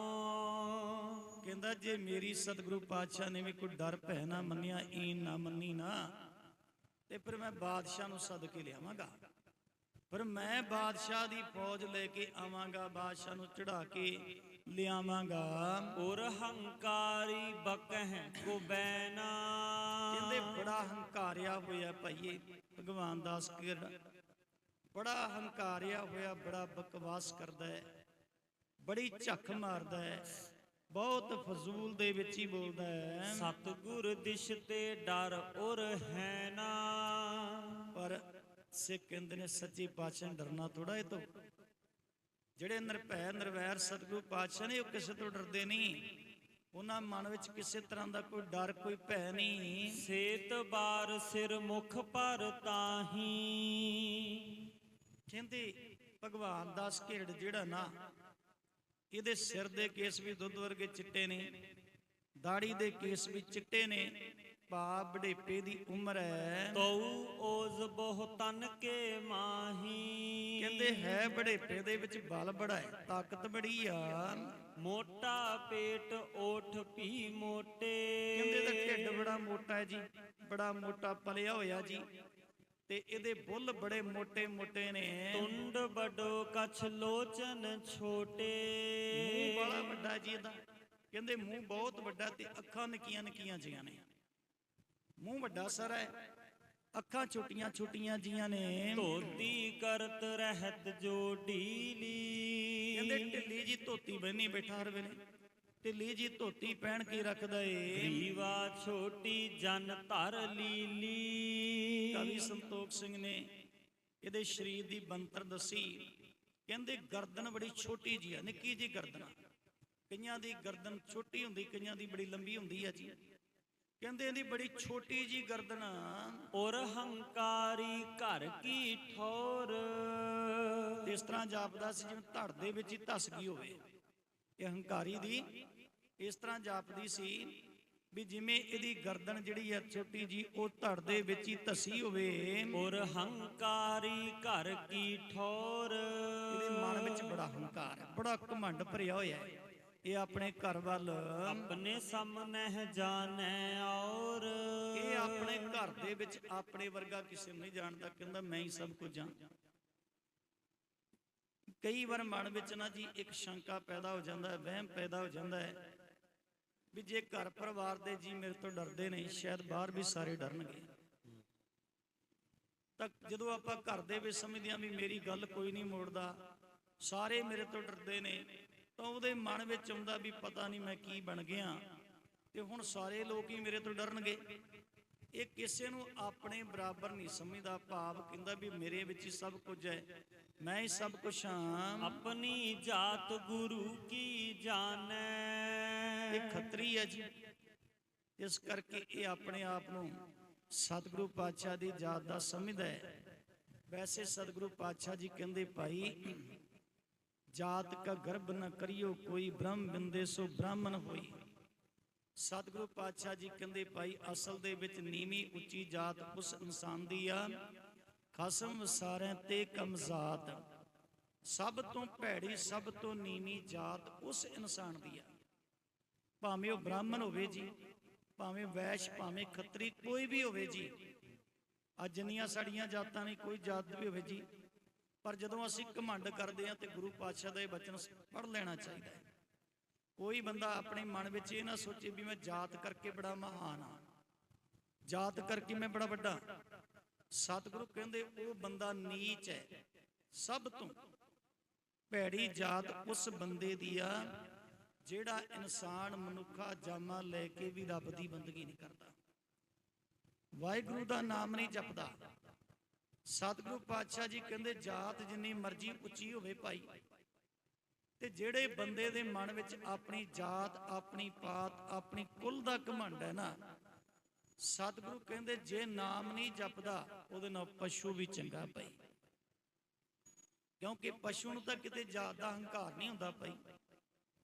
ਕਹਿੰਦਾ ਜੇ ਮੇਰੀ ਸਤਿਗੁਰੂ ਪਾਤਸ਼ਾਹ ਨੇ ਵੀ ਕੋਈ ਡਰ ਭੈ ਨਾ ਮੰਨਿਆ, ਈਨ ਨਾ ਮੰਨੀ ਨਾ, ਤੇ ਫਿਰ ਮੈਂ ਬਾਦਸ਼ਾਹ ਨੂੰ ਸੱਦ ਕੇ ਲਿਆਵਾਂਗਾ। ਪਰ ਮੈਂ ਬਾਦਸ਼ਾਹ ਦੀ ਫੌਜ ਲੈ ਕੇ ਆਵਾਂਗਾ, ਬਾਦਸ਼ਾਹ ਨੂੰ ਚੜਾ ਕੇ ਲਿਆਵਾਂਗਾ। ਔਰ ਹੰਕਾਰੀ ਬਕਹਿ ਕੋ ਬੈਨਾ। ਕਹਿੰਦੇ ਬੜਾ ਹੰਕਾਰਿਆ ਹੋਇਆ ਭਾਈਏ ਭਗਵਾਨ ਦਾਸ ਕਿਰਣ, ਬੜਾ ਹੰਕਾਰਿਆ ਹੋਇਆ, ਬੜਾ ਬਕਵਾਸ ਕਰਦਾ ਹੈ, ਬੜੀ ਝੱਖ ਮਾਰਦਾ ਹੈ, ਬਹੁਤ ਫਜ਼ੂਲ ਦੇ ਵਿੱਚ ਹੀ ਬੋਲਦਾ ਹੈ। ਸਤਿਗੁਰ ਦਿਸ਼ ਤੇ ਡਰ ਔਰ ਹੈ ਨਾ। ਪਰ ਸਿੱਖ ਕਹਿੰਦੇ ਨੇ ਸੱਚੇ ਪਾਤਸ਼ਾਹ ਡਰਨਾ ਥੋੜਾ ਇਹ ਤੋਂ। ਜਿਹੜੇ ਨਿਰਭੈ ਨਿਰਵੈਰ ਸਤਿਗੁਰੂ ਪਾਤਸ਼ਾਹ ਨੇ ਉਹ ਕਿਸੇ ਤੋਂ ਡਰਦੇ ਨਹੀਂ, ਉਹਨਾਂ ਮਨ ਵਿੱਚ ਕਿਸੇ ਤਰ੍ਹਾਂ ਦਾ ਕੋਈ ਡਰ ਕੋਈ ਭੈ ਨਹੀਂ। ਸੇਤ ਬਾਰ ਸਿਰ ਮੁਖ ਪਰ ਤਾਹੀ। ਕਹਿੰਦੇ ਭਗਵਾਨ ਦਾਸ ਘੇੜ ਜਿਹੜਾ ਨਾ, ਇਹਦੇ ਸਿਰ ਦੇ ਕੇਸ ਵੀ ਦੁੱਧ ਵਰਗੇ ਚਿੱਟੇ ਨੇ, ਦਾੜੀ ਦੇ ਕੇਸ ਵੀ ਚਿੱਟੇ ਨੇ, ਭਾ ਬੜੇਪੇ ਦੀ ਉਮਰ ਹੈ। ਤਉ ਓਜ਼ ਬਹੁ ਤਨ ਕੇ ਮਾਹੀ। ਕਹਿੰਦੇ ਹੈ ਬੜੇਪੇ ਦੇ ਵਿੱਚ ਬਲ ਬੜਾ ਹੈ, ਤਾਕਤ ਬੜੀ ਆ। ਮੋਟਾ ਪੇਟ ਓਠ ਵੀ ਮੋਟੇ। ਕਹਿੰਦੇ ਦਾ ਢਿੱਡ ਬੜਾ ਮੋਟਾ ਹੈ ਜੀ, ਬੜਾ ਮੋਟਾ ਪਲਿਆ ਹੋਇਆ ਜੀ, ਤੇ ਇਹਦੇ ਬੁੱਲ ਬੜੇ ਮੋਟੇ ਮੋਟੇ ਨੇ। ਤੁੰਡ ਬੜੋ ਕਛ ਲੋਚਨ ਛੋਟੇ। ਮੂੰਹ ਬੜਾ ਵੱਡਾ ਜੀ ਇਹਦਾ, ਕਹਿੰਦੇ ਮੂੰਹ ਬਹੁਤ ਵੱਡਾ ਤੇ ਅੱਖਾਂ ਨਿੱਕੀਆਂ ਨਿੱਕੀਆਂ ਜੀਆਂ ਨੇ। ਮੂੰਹ ਵੱਡਾ ਸਾਰਾ ਹੈ, ਅੱਖਾਂ ਛੋਟੀਆਂ ਛੋਟੀਆਂ ਜੀਆਂ ਨੇ। ਧੋਤੀ ਕਰਤ ਰਹਿਤ ਜੋ ਢੀਲੀ। ਕਹਿੰਦੇ ਢਿੱਲੀ ਜੀ ਧੋਤੀ ਬੰਨੀ ਬੈਠਾ ਹਰ ਵੇਲੇ, ਢਿੱਲੀ ਜੀ ਧੋਤੀ ਪਹਿਨ ਕੇ ਰੱਖਦਾ ਏ। ਗਰੀਵਾ ਛੋਟੀ ਜਨ ਧਰ ਲੀਲੀ। ਕਵੀ ਸੰਤੋਖ ਸਿੰਘ ਨੇ ਇਹਦੇ ਸਰੀਰ ਦੀ ਬੰਤਰ ਦੱਸੀ। ਕਹਿੰਦੇ ਗਰਦਨ ਬੜੀ ਛੋਟੀ ਜੀ ਆ, ਨਿੱਕੀ ਜੀ ਗਰਦਨ। ਕਈਆਂ ਦੀ ਗਰਦਨ ਛੋਟੀ ਹੁੰਦੀ, ਕਈਆਂ ਦੀ ਬੜੀ ਲੰਬੀ ਹੁੰਦੀ ਆ ਜੀ। ਕਹਿੰਦੇ ਇਹਦੀ ਬੜੀ ਛੋਟੀ ਜੀ ਗਰਦਨ। ਔਰ ਹੰਕਾਰੀ ਘਰ ਕੀ ਠੌਰ। ਇਸ ਤਰ੍ਹਾਂ ਜਾਪਦਾ ਸੀ ਜਿਵੇਂ ਧੜ ਦੇ ਵਿੱਚ ਹੀ ਧਸ ਗਈ ਹੋਵੇ। ਇਹ ਹੰਕਾਰੀ ਦੀ ਇਸ ਤਰ੍ਹਾਂ ਜਾਪਦੀ ਸੀ ਵੀ ਜਿਵੇਂ ਇਹਦੀ ਗਰਦਨ ਜਿਹੜੀ ਆ ਛੋਟੀ ਜੀ ਉਹ ਧੜ ਦੇ ਵਿੱਚ ਹੀ ਧਸੀ ਹੋਵੇ। ਔਰ ਹੰਕਾਰੀ ਘਰ ਕੀ ਠੌਰ। ਇਹਦੇ ਮਨ ਵਿੱਚ ਬੜਾ ਹੰਕਾਰ ਹੈ, ਬੜਾ ਘਮੰਡ ਭਰਿਆ ਹੋਇਆ ਹੈ। ਇਹ ਆਪਣੇ ਘਰ ਵੱਲ ਆਪਣੇ ਸਾਹਮਣੇ ਜਾਣੈ ਔਰ। ਇਹ ਆਪਣੇ ਘਰ ਦੇ ਵਿੱਚ ਆਪਣੇ ਵਰਗਾ ਕਿਸੇ ਨੂੰ ਨਹੀਂ ਜਾਣਦਾ। ਕਹਿੰਦਾ ਮੈਂ ਹੀ ਸਭ ਕੁਝ ਹਾਂ। ਕਈ ਵਾਰ ਮਨ ਵਿੱਚ ਨਾ ਜੀ ਇੱਕ ਸ਼ੰਕਾ ਪੈਦਾ ਹੋ ਜਾਂਦਾ ਹੈ, ਵਹਿਮ ਪੈਦਾ ਹੋ ਜਾਂਦਾ ਹੈ ਵੀ ਜੇ ਘਰ ਪਰਿਵਾਰ ਦੇ ਜੀ ਮੇਰੇ ਤੋਂ ਡਰਦੇ ਨੇ, ਸ਼ਾਇਦ ਬਾਹਰ ਵੀ ਸਾਰੇ ਡਰਨਗੇ। ਤਾਂ ਜਦੋਂ ਆਪਾਂ ਘਰ ਦੇ ਵਿੱਚ ਸਮਝਦੇ ਹਾਂ ਵੀ ਮੇਰੀ ਗੱਲ ਕੋਈ ਨਹੀਂ ਮੋੜਦਾ, ਸਾਰੇ ਮੇਰੇ ਤੋਂ ਡਰਦੇ ਨੇ, ਤਾਂ ਉਹਦੇ ਮਨ ਵਿੱਚ ਆਉਂਦਾ ਵੀ ਪਤਾ ਨਹੀਂ ਮੈਂ ਕੀ ਬਣ ਗਿਆ ਤੇ ਹੁਣ ਸਾਰੇ ਲੋਕ ਹੀ ਮੇਰੇ ਤੋਂ ਡਰਨਗੇ। ਇਹ ਕਿਸੇ ਨੂੰ ਆਪਣੇ ਬਰਾਬਰ ਨਹੀਂ ਸਮਝਦਾ। ਭਾਵ ਕਹਿੰਦਾ ਵੀ ਮੇਰੇ ਵਿੱਚ ਹੀ ਸਭ ਕੁਝ ਹੈ, ਮੈਂ ਹੀ ਸਭ ਕੁਝ ਹਾਂ। ਆਪਣੀ ਜਾਤ ਗੁਰੂ ਕੀ ਜਾਣੈ। ਇਹ ਖੱਤਰੀ ਹੈ ਜੀ। ਇਸ ਕਰਕੇ ਇਹ ਆਪਣੇ ਆਪ ਨੂੰ ਸਤਿਗੁਰੂ ਪਾਤਸ਼ਾਹ ਦੀ ਜਾਤ ਦਾ ਸਮਝਦਾ ਹੈ। ਵੈਸੇ ਸਤਿਗੁਰੂ ਪਾਤਸ਼ਾਹ ਜੀ ਕਹਿੰਦੇ ਭਾਈ ਜਾਤ ਕਾ ਗਰਭ ਨ ਕਰਿਓ ਕੋਈ, ਬ੍ਰਹਮ ਬਿੰਦੇ ਸੋ ਬ੍ਰਾਹਮਣ ਹੋਈ। ਸਤਿਗੁਰੂ ਪਾਤਸ਼ਾਹ ਜੀ ਕਹਿੰਦੇ ਭਾਈ ਅਸਲ ਦੇ ਵਿੱਚ ਨੀਵੀਂ ਉੱਚੀ ਜਾਤ ਉਸ ਇਨਸਾਨ ਦੀ ਆ, ਖਸਮ ਵਸਾਰੇ ਤੇ ਕਮਜ਼ਾਤ। ਸਭ ਤੋਂ ਭੈੜੀ, ਸਭ ਤੋਂ ਨੀਵੀਂ ਜਾਤ ਉਸ ਇਨਸਾਨ ਦੀ ਆ। ਭਾਵੇਂ ਉਹ ਬ੍ਰਾਹਮਣ ਹੋਵੇ ਜੀ, ਭਾਵੇਂ ਵੈਸ਼, ਭਾਵੇਂ ਖੱਤਰੀ, ਕੋਈ ਵੀ ਹੋਵੇ ਜੀ। ਅੱਜ ਜਿੰਨੀਆਂ ਸਾਡੀਆਂ ਜਾਤਾਂ ਨੇ, ਕੋਈ ਜਾਤ ਵੀ ਹੋਵੇ ਜੀ, ਪਰ ਜਦੋਂ ਅਸੀਂ ਘਮੰਡ ਕਰਦੇ ਹਾਂ ਤੇ ਗੁਰੂ ਪਾਤਸ਼ਾਹ ਦਾ ਇਹ ਬਚਨ ਪੜ੍ਹ ਲੈਣਾ ਚਾਹੀਦਾ ਹੈ। ਕੋਈ ਬੰਦਾ ਆਪਣੇ ਮਨ ਵਿੱਚ ਇਹ ਨਾ ਸੋਚੇ ਵੀ ਮੈਂ ਜਾਤ ਕਰਕੇ ਬੜਾ ਮਹਾਨ ਹਾਂ, ਜਾਤ ਕਰਕੇ ਮੈਂ ਬੜਾ ਵੱਡਾ। ਸਤਿਗੁਰੂ ਕਹਿੰਦੇ ਉਹ ਬੰਦਾ ਨੀਚ ਹੈ। ਸਭ ਤੋਂ ਭੈੜੀ ਜਾਤ ਉਸ ਬੰਦੇ ਦੀ ਆ ਜਿਹੜਾ ਇਨਸਾਨ ਮਨੁੱਖਾ ਜਾਮਾ ਲੈ ਕੇ ਵੀ ਰੱਬ ਦੀ ਬੰਦਗੀ ਨਹੀਂ ਕਰਦਾ, ਵਾਹਿਗੁਰੂ ਦਾ ਨਾਮ ਨਹੀਂ ਜਪਦਾ। ਸਤਿਗੁਰੂ ਪਾਤਸ਼ਾਹ ਜੀ ਕਹਿੰਦੇ ਜਾਤ ਜਿੰਨੀ ਮਰਜ਼ੀ ਉੱਚੀ ਹੋਵੇ ਭਾਈ, ਤੇ ਜਿਹੜੇ ਬੰਦੇ ਦੇ ਮਨ ਵਿੱਚ ਆਪਣੀ ਜਾਤ, ਆਪਣੀ ਪਾਤ, ਆਪਣੀ ਕੁਲ ਦਾ ਘਮੰਡ ਹੈ ਨਾ, ਸਤਿਗੁਰੂ ਕਹਿੰਦੇ ਜੇ ਨਾਮ ਨਹੀਂ ਜਪਦਾ ਉਹਦੇ ਨਾਲ ਪਸ਼ੂ ਵੀ ਚੰਗਾ ਭਾਈ। ਕਿਉਂਕਿ ਪਸ਼ੂ ਨੂੰ ਤਾਂ ਕਿਤੇ ਜਾਤ ਦਾ ਹੰਕਾਰ ਨਹੀਂ ਹੁੰਦਾ ਭਾਈ।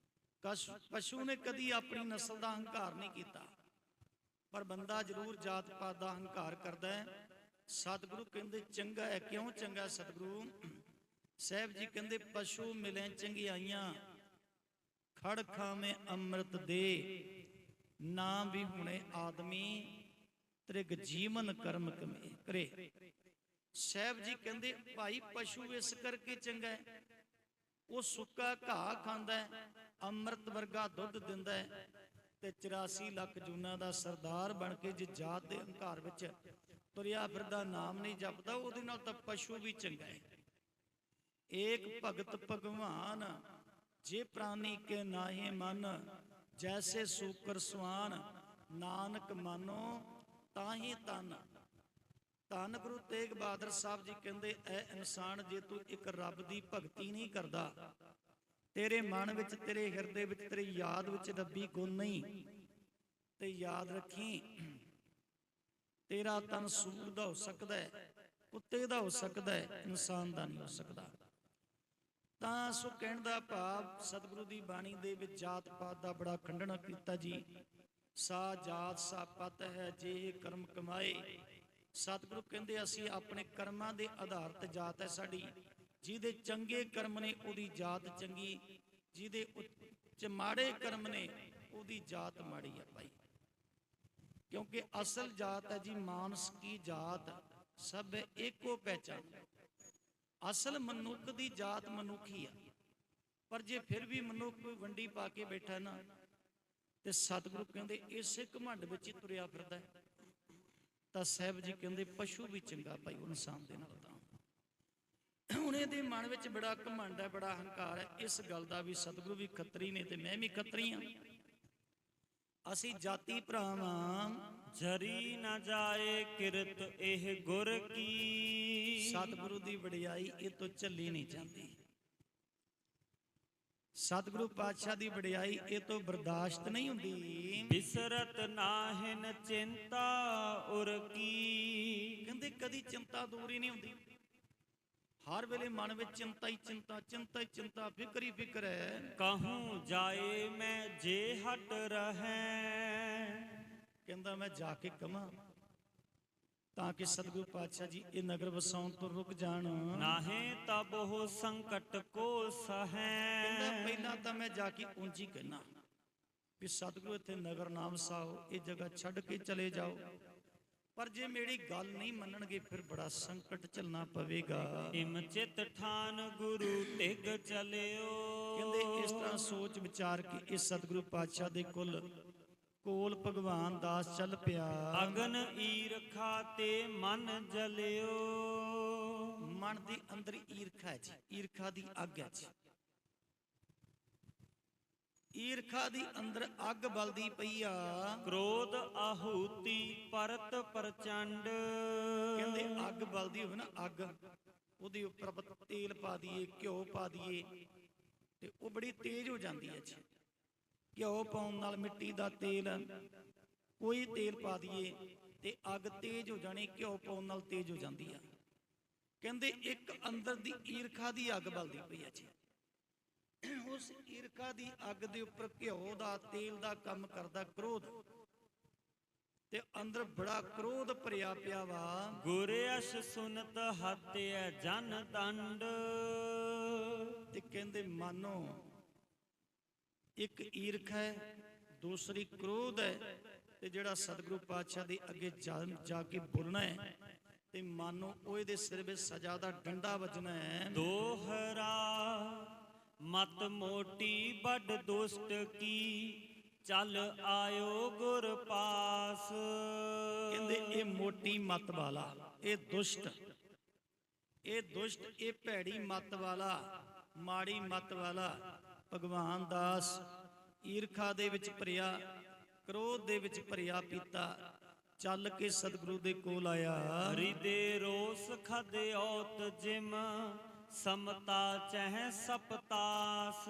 ਪਸ਼ੂ ਨੇ ਕਦੀ ਆਪਣੀ ਨਸਲ ਦਾ ਹੰਕਾਰ ਨਹੀਂ ਕੀਤਾ, ਪਰ ਬੰਦਾ ਜ਼ਰੂਰ ਜਾਤ ਪਾਤ ਦਾ ਹੰਕਾਰ ਕਰਦਾ ਹੈ। ਸਤਿਗੁਰੂ ਕਹਿੰਦੇ ਚੰਗਾ ਹੈ। ਕਿਉਂ ਚੰਗਾ? ਸਤਿਗੁਰੂ ਸਾਹਿਬ ਜੀ ਕਹਿੰਦੇ ਪਸ਼ੂ ਮਿਲੇ ਚੰਗਿਆਈਆਂ, ਖੜ ਖਾਵੇਂ ਅੰਮ੍ਰਿਤ ਦੇ, ਨਾ ਵੀ ਹੁਣੇ ਆਦਮੀ ਤ੍ਰਿਗ ਜੀਵਨ ਕਰਮ ਕਰੇ। ਸਾਹਿਬ ਜੀ ਕਹਿੰਦੇ ਭਾਈ ਪਸ਼ੂ ਇਸ ਕਰਕੇ ਚੰਗਾ ਹੈ, ਉਹ ਸੁੱਕਾ ਘਾਹ ਖਾਂਦਾ ਹੈ, ਅੰਮ੍ਰਿਤ ਵਰਗਾ ਦੁੱਧ ਦਿੰਦਾ ਹੈ, ਤੇ 84 ਲੱਖ ਜੂਨਾਂ ਦਾ ਸਰਦਾਰ ਬਣ ਕੇ ਜੇ ਜਾਤ ਦੇ ਹੰਕਾਰ ਵਿੱਚ ਤੁਰਿਆ ਫਿਰਦਾ, ਨਾਮ ਨਹੀਂ ਜਪਦਾ, ਉਹਦੇ ਨਾਲ ਤਾਂ ਪਸ਼ੂ ਵੀ ਚੰਗਾ ਹੈ। ਏਕ ਭਗਤ ਭਗਵਾਨ ਜੇ ਪ੍ਰਾਨੀ ਕੇ ਨਾਹੀ ਮਨ, ਜੈਸੇ ਸੂਕਰ ਸਵਾਨ ਨਾਨਕ ਮਾਨੋ ਤਾਹੀ ਤਨ। ਧੰਨ ਗੁਰੂ ਤੇਗ ਬਹਾਦਰ ਸਾਹਿਬ ਜੀ ਕਹਿੰਦੇ ਐ ਇਨਸਾਨ, ਜੇ ਤੂੰ ਇੱਕ ਰੱਬ ਦੀ ਭਗਤੀ ਨਹੀਂ ਕਰਦਾ, ਤੇਰੇ ਮਨ ਵਿੱਚ, ਤੇਰੇ ਹਿਰਦੇ ਵਿੱਚ, ਤੇਰੀ ਯਾਦ ਵਿੱਚ ਰੱਬੀ ਗੁਣ ਨਹੀਂ, ਤੇ ਯਾਦ ਰੱਖੀ ਤੇਰਾ ਤਨ ਸੂਰ ਦਾ ਹੋ ਸਕਦਾ ਹੈ, ਕੁੱਤੇ ਦਾ ਹੋ ਸਕਦਾ ਹੈ, ਇਨਸਾਨ ਦਾ ਨਹੀਂ ਹੋ ਸਕਦਾ। ਤਾਂ ਸੋ ਕਹਿਣ ਦਾ ਭਾਵ ਸਤਿਗੁਰੂ ਦੀ ਬਾਣੀ ਦੇ ਵਿੱਚ ਜਾਤ ਪਾਤ ਦਾ ਬੜਾ ਖੰਡਨ ਕੀਤਾ ਜੀ। ਸਾ ਜਾਤ ਸਾ ਪਤ ਹੈ ਜੇ ਕਰਮ ਕਮਾਏ। ਸਤਿਗੁਰੂ ਕਹਿੰਦੇ ਅਸੀਂ ਆਪਣੇ ਕਰਮਾਂ ਦੇ ਆਧਾਰ ਤੇ ਜਾਤ ਹੈ ਸਾਡੀ। ਜਿਹਦੇ ਚੰਗੇ ਕਰਮ ਨੇ ਉਹਦੀ ਜਾਤ ਚੰਗੀ, ਜਿਹਦੇ ਉੱਚ ਮਾੜੇ ਕਰਮ ਨੇ ਉਹਦੀ ਜਾਤ ਮਾੜੀ ਹੈ ਭਾਈ। ਕਿਉਂਕਿ ਅਸਲ ਜਾਤ ਹੈ ਜੀ ਮਾਨਸ ਕੀ ਜਾਤ, ਸਭ ਏਕੋ ਪਹਿਚਾਨ। ਅਸਲ ਮਨੁੱਖ ਦੀ ਜਾਤ ਮਨੁੱਖੀ ਆ, ਪਰ ਜੇ ਫਿਰ ਵੀ ਮਨੁੱਖ ਕੋਈ ਵੰਡੀ ਪਾ ਕੇ ਬੈਠਾ ਨਾ, ਤੇ ਸਤਿਗੁਰੂ ਕਹਿੰਦੇ ਇਸੇ ਘਮੰਡ ਵਿੱਚ ਹੀ ਤੁਰਿਆ ਫਿਰਦਾ ਹੈ, ਤਾਂ ਸਾਹਿਬ ਜੀ ਕਹਿੰਦੇ ਪਸ਼ੂ ਵੀ ਚੰਗਾ ਭਾਈ ਉਹ ਇਨਸਾਨ ਦੇ ਨਾਲ। ਤਾਂ ਹੁਣ ਇਹਦੇ ਮਨ ਵਿੱਚ ਬੜਾ ਘਮੰਡ ਹੈ, ਬੜਾ ਹੰਕਾਰ ਹੈ। ਇਸ ਗੱਲ ਦਾ ਵੀ ਸਤਿਗੁਰੂ ਵੀ ਖੱਤਰੀ ਨੇ ਤੇ ਮੈਂ ਵੀ ਖੱਤਰੀ ਹਾਂ। ਅਸੀਂ ਜਾਤੀ ਭਰਾਵਾਂ, ਜਰੀ ਨਾ ਜਾਏ ਕਿਰਤ ਇਹ ਗੁਰ ਕੀ। ਸਤਿਗੁਰੂ ਦੀ ਵਡਿਆਈ ਇਹ ਤੋਂ ਝੱਲੀ ਨਹੀਂ ਜਾਂਦੀ। ਸਤਿਗੁਰੂ ਪਾਤਸ਼ਾਹ ਦੀ ਵਡਿਆਈ ਇਹ ਤੋਂ ਬਰਦਾਸ਼ਤ ਨਹੀਂ ਹੁੰਦੀ। ਬਿਸਰਤ ਨਾਹਿਨ ਚਿੰਤਾ ਉਰ ਕੀ। ਕਹਿੰਦੇ ਕਦੀ ਚਿੰਤਾ ਦੂਰ ਹੀ ਨਹੀਂ ਹੁੰਦੀ। ਹਰ ਵੇਲੇ ਮਨ ਵਿੱਚ ਚਿੰਤਾ ਹੀ ਚਿੰਤਾ, ਚਿੰਤਾ ਹੀ ਚਿੰਤਾ, ਫਿਕਰ ਹੀ ਫਿਕਰ ਹੈ। ਕਹੂੰ ਜਾਏ ਮੈਂ ਜੇ ਹਟ ਰਹੈ। ਕਹਿੰਦਾ ਮੈਂ ਜਾ ਕੇ ਕਵਾਂ ਤਾਂ ਕਿ ਸਤਿਗੁਰੂ ਪਾਤਸ਼ਾਹ ਜੀ ਇਹ ਨਗਰ ਵਸਾਉਣ ਤੋਂ ਰੁਕ ਜਾਣ। ਨਾਹੇ ਤਬ ਉਹ ਸੰਕਟ ਕੋ ਸਹੈ। ਕਹਿੰਦਾ ਪਹਿਲਾਂ ਤਾਂ ਮੈਂ ਜਾ ਕੇ ਉਂਝ ਹੀ ਕਹਿਣਾ ਵੀ ਸਤਿਗੁਰੂ ਇੱਥੇ ਨਗਰ ਨਾ ਵਸਾਓ, ਇਹ ਜਗ੍ਹਾ ਛੱਡ ਕੇ ਚਲੇ ਜਾਓ। ਪਰ ਜੇ ਮੇਰੀ ਗੱਲ ਨਹੀਂ ਮੰਨਣਗੇ ਫਿਰ ਬੜਾ ਸੰਕਟ ਝੱਲਣਾ ਪਵੇਗਾ। ਇਮ ਚਿਤ ਠਾਨ ਗੁਰੂ ਟਿਗ ਚਲਿਓ। ਕਹਿੰਦੇ ਇਸ ਤਰ੍ਹਾਂ ਸੋਚ ਵਿਚਾਰ ਕੇ ਇਹ ਸਤਿਗੁਰੂ ਪਾਤਸ਼ਾਹ ਦੇ ਕੋਲ ਭਗਵਾਨ ਦਾਸ ਚੱਲ ਪਿਆ। ਅਗਨ ਈਰਖਾ ਤੇ ਮਨ ਜਲਿਓ। ਮਨ ਦੇ ਅੰਦਰ ਈਰਖਾ ਹੈ ਜੀ, ਈਰਖਾ ਦੀ ਅੱਗ ਹੈ ਜੀ। ਈਰਖਾ ਦੀ ਅੰਦਰ ਅੱਗ ਬਲਦੀ ਪਈ ਆ। ਕ੍ਰੋਧ ਆਹੂਤੀ ਪਰਤ ਪ੍ਰਚੰਡ। ਕਹਿੰਦੇ ਅੱਗ ਬਲਦੀ ਹੋਵੇ ਨਾ, ਅੱਗ ਉਹਦੇ ਉੱਪਰ ਆਪਾਂ ਤੇਲ ਪਾ ਦਈਏ, ਘਿਓ ਪਾ ਦਈਏ ਤੇ ਉਹ ਬੜੀ ਤੇਜ਼ ਹੋ ਜਾਂਦੀ ਹੈ ਜੀ। ਘਿਓ ਪਾਉਣ ਨਾਲ, ਮਿੱਟੀ ਦਾ ਤੇਲ, ਕੋਈ ਤੇਲ ਪਾ ਦਈਏ ਤੇ ਅੱਗ ਤੇਜ਼ ਹੋ ਜਾਣੀ, ਘਿਓ ਪਾਉਣ ਨਾਲ ਤੇਜ਼ ਹੋ ਜਾਂਦੀ ਆ। ਕਹਿੰਦੇ ਇੱਕ ਅੰਦਰ ਦੀ ਈਰਖਾ ਦੀ ਅੱਗ ਬਲਦੀ ਪਈ ਹੈ ਜੀ। ਉਸ ਈਰਖਾ ਦੀ ਅੱਗ ਦੇ ਉੱਪਰ ਘਿਓ ਦਾ, ਤੇਲ ਦਾ ਕੰਮ ਕਰਦਾ ਕ੍ਰੋਧ, ਤੇ ਅੰਦਰ ਬੜਾ ਕ੍ਰੋਧ ਭਰਿਆ ਪਿਆ ਵਾ। ਗੁਰ ਅਸ ਸੁਨਤ ਹਤਿਆ ਜਨ ਦੰਡ। ਤੇ ਕਹਿੰਦੇ ਮਾਨੋ ਇੱਕ ਈਰਖਾ ਹੈ, ਦੂਸਰੀ ਕ੍ਰੋਧ ਹੈ, ਤੇ ਜਿਹੜਾ ਸਤਿਗੁਰੂ ਪਾਤਸ਼ਾਹ ਦੇ ਅੱਗੇ ਜਾ ਕੇ ਬੋਲਣਾ ਹੈ ਤੇ ਮਾਨੋ ਉਹ ਇਹਦੇ ਸਿਰ ਵਿੱਚ ਸਜ਼ਾ ਦਾ ਡੰਡਾ ਵੱਜਣਾ ਹੈ। ਦੋਹਰਾ ਮਤ ਮੋਟੀ ਵੱਡ ਦੁਸ਼ਟ ਕੀ। ਚੱਲ ਆਇਓ ਗੁਰ ਪਾਸ। ਕਹਿੰਦੇ ਇਹ ਮੋਟੀ ਮਤ ਵਾਲਾ, ਇਹ ਦੁਸ਼ਟ, ਇਹ ਭੈੜੀ ਮਤ ਵਾਲਾ, ਮਾੜੀ ਮਤ ਵਾਲਾ ਭਗਵਾਨ ਦਾਸ ਈਰਖਾ ਦੇ ਵਿੱਚ ਭਰਿਆ, ਕ੍ਰੋਧ ਦੇ ਵਿੱਚ ਭਰਿਆ ਪੀਤਾ ਚੱਲ ਕੇ ਸਤਿਗੁਰੂ ਦੇ ਕੋਲ ਆਇਆ। ਹਿਰਦੇ ਰੋਸ ਖਦ ਔਤ ਜਿਮ ਸਮਤਾ ਚਹਿ ਸਪਤਾਸ।